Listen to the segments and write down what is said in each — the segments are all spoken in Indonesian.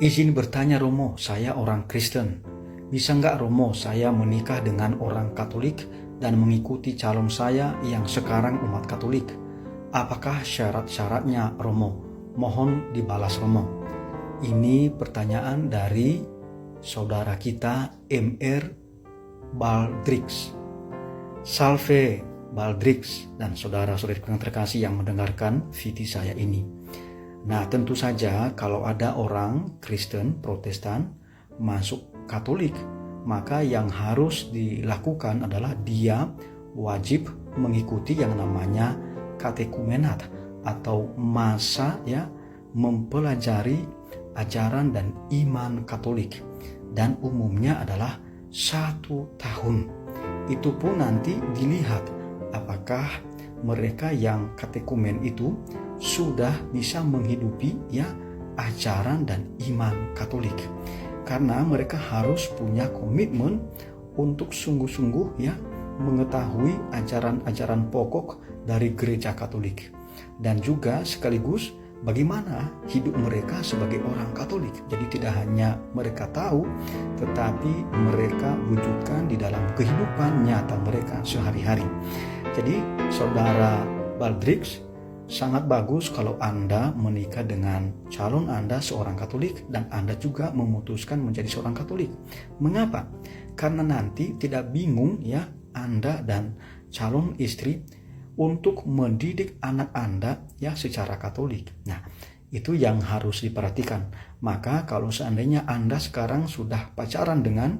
Izin bertanya Romo, saya orang Kristen. Bisa nggak Romo saya menikah dengan orang Katolik dan mengikuti calon saya yang sekarang umat Katolik? Apakah syarat-syaratnya Romo? Mohon dibalas Romo. Ini pertanyaan dari saudara kita MR Baldrix. Salve Baldrix dan saudara-saudari yang terkasih yang mendengarkan video saya ini. Nah, tentu saja kalau ada orang Kristen, Protestan masuk Katolik, maka yang harus dilakukan adalah dia wajib mengikuti yang namanya katekumenat atau masa mempelajari ajaran dan iman Katolik, dan umumnya adalah 1 tahun. Itu pun nanti dilihat apakah mereka yang katekumen itu sudah bisa menghidupi ajaran dan iman Katolik, karena mereka harus punya komitmen untuk sungguh-sungguh mengetahui ajaran-ajaran pokok dari gereja Katolik, dan juga sekaligus bagaimana hidup mereka sebagai orang Katolik. Jadi tidak hanya mereka tahu, tetapi mereka wujudkan di dalam kehidupan nyata mereka sehari-hari. Jadi saudara Baldrix, sangat bagus kalau Anda menikah dengan calon Anda seorang Katolik dan Anda juga memutuskan menjadi seorang Katolik. Mengapa? Karena nanti tidak bingung Anda dan calon istri untuk mendidik anak Anda secara Katolik. Nah, itu yang harus diperhatikan. Maka kalau seandainya Anda sekarang sudah pacaran dengan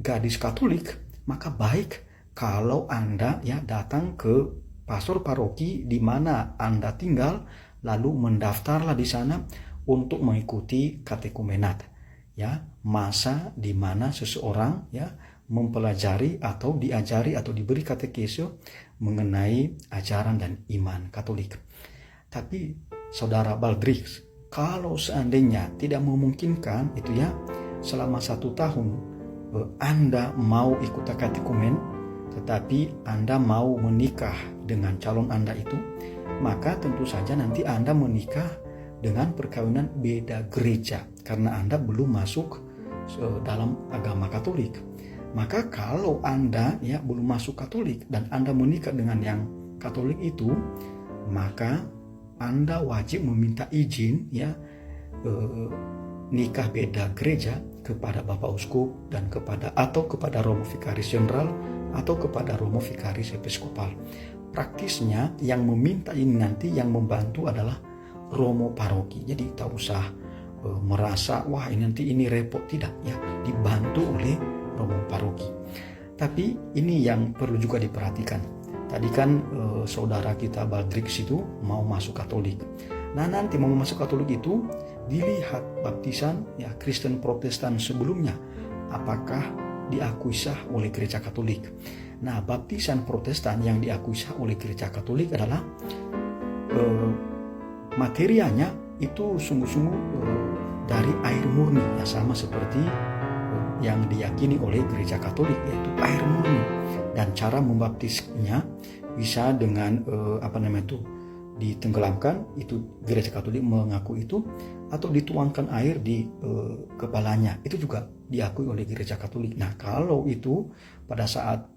gadis Katolik, maka baik kalau Anda datang ke pastor paroki di mana Anda tinggal, lalu mendaftarlah di sana untuk mengikuti katekumenat, masa di mana seseorang mempelajari atau diajari atau diberi katekese mengenai ajaran dan iman Katolik. Tapi saudara Baldrix, kalau seandainya tidak memungkinkan itu selama 1 tahun Anda mau ikut katekumen, tetapi Anda mau menikah dengan calon Anda itu, maka tentu saja nanti Anda menikah dengan perkawinan beda gereja karena Anda belum masuk dalam agama Katolik. Maka kalau Anda belum masuk Katolik dan Anda menikah dengan yang Katolik itu, maka Anda wajib meminta izin nikah beda gereja kepada Bapak Uskup dan kepada Romo Vikaris Jenderal atau kepada Romo Vikaris Episkopal. Praktisnya yang meminta ini nanti yang membantu adalah Romo Paroki. Jadi tak usah merasa wah ini repot, tidak, dibantu oleh Romo Paroki. Tapi ini yang perlu juga diperhatikan. Tadi kan saudara kita Baldrix itu mau masuk Katolik. Nah, nanti mau masuk Katolik itu dilihat baptisan Kristen Protestan sebelumnya apakah diakui sah oleh gereja Katolik. Nah, baptisan Protestan yang diakui sah oleh gereja Katolik adalah materianya itu sungguh-sungguh dari air murni, sama seperti yang diyakini oleh gereja Katolik, yaitu air murni. Dan cara membaptisnya bisa dengan ditenggelamkan, itu gereja Katolik mengaku itu, atau dituangkan air di kepalanya, itu juga diakui oleh gereja Katolik. Nah, kalau itu pada saat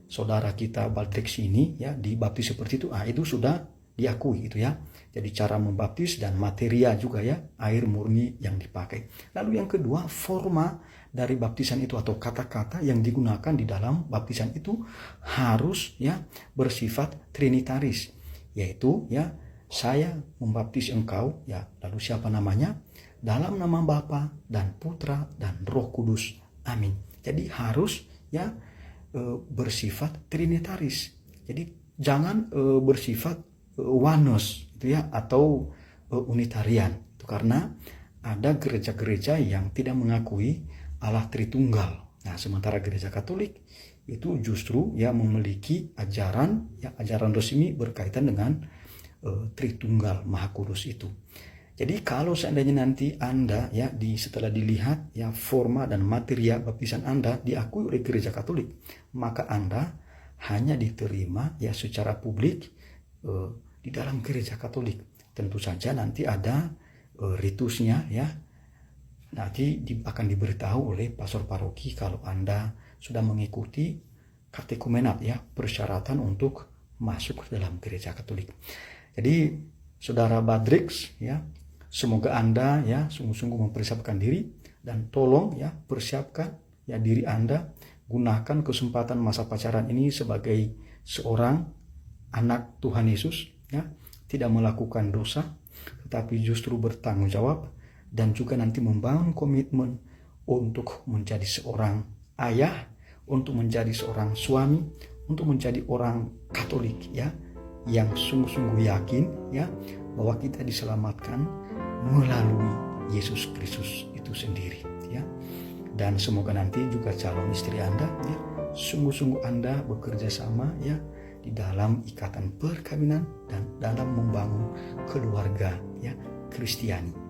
saudara kita Baldrix ini dibaptis seperti itu, itu sudah diakui itu Jadi cara membaptis dan materia juga air murni yang dipakai. Lalu yang kedua, forma dari baptisan itu atau kata-kata yang digunakan di dalam baptisan itu harus bersifat trinitaris, yaitu saya membaptis engkau, lalu siapa namanya? Dalam nama Bapa dan Putra dan Roh Kudus. Amin. Jadi harus bersifat trinitaris. Jadi jangan bersifat oneness atau unitarian. Itu karena ada gereja-gereja yang tidak mengakui Allah Tritunggal. Nah, sementara gereja Katolik itu justru memiliki ajaran resmi berkaitan dengan Tritunggal Maha Kudus itu. Jadi kalau seandainya nanti Anda setelah dilihat forma dan materia baptisan Anda diakui oleh gereja Katolik, maka Anda hanya diterima secara publik di dalam gereja Katolik. Tentu saja nanti ada ritusnya ya. Nanti akan diberitahu oleh pastor paroki kalau Anda sudah mengikuti katekumenat ya, persyaratan untuk masuk ke dalam gereja Katolik. Jadi Saudara Badrix ya, semoga Anda ya sungguh-sungguh mempersiapkan diri, dan tolong ya persiapkan ya diri Anda, gunakan kesempatan masa pacaran ini sebagai seorang anak Tuhan Yesus ya, tidak melakukan dosa tetapi justru bertanggung jawab, dan juga nanti membangun komitmen untuk menjadi seorang ayah, untuk menjadi seorang suami, untuk menjadi orang Katolik ya, yang sungguh-sungguh yakin ya bahwa kita diselamatkan melalui Yesus Kristus itu sendiri ya. Dan semoga nanti juga calon istri Anda ya, sungguh-sungguh Anda bekerja sama ya di dalam ikatan perkawinan dan dalam membangun keluarga ya Kristiani.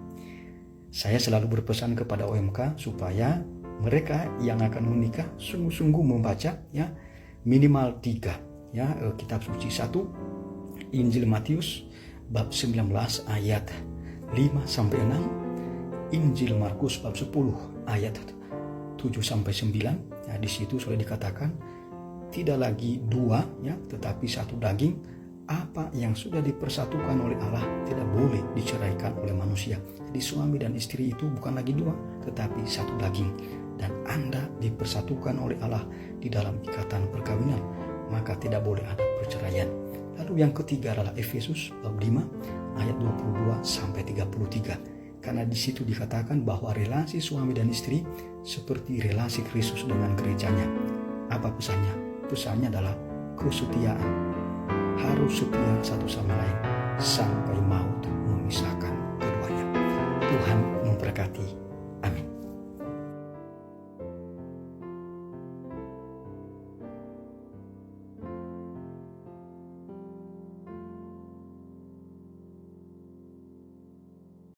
Saya selalu berpesan kepada OMK supaya mereka yang akan menikah sungguh-sungguh membaca ya minimal 3 ya kitab suci. 1 Injil Matius bab 19 ayat 5-6, Injil Markus bab 10 ayat 7-9 ya, di situ sudah dikatakan tidak lagi 2 ya tetapi 1 daging. Apa yang sudah dipersatukan oleh Allah tidak boleh diceraikan oleh manusia. Jadi suami dan istri itu bukan lagi 2 tetapi 1 daging, dan Anda dipersatukan oleh Allah di dalam ikatan perkawinan, maka tidak boleh ada perceraian. Lalu yang ketiga adalah Efesus bab 5 ayat 22-33, karena di situ dikatakan bahwa relasi suami dan istri seperti relasi Kristus dengan gerejanya. Apa pesannya? Pesannya adalah kesetiaan. Harus setia satu sama lain sampai maut memisahkan keduanya. Tuhan memberkati.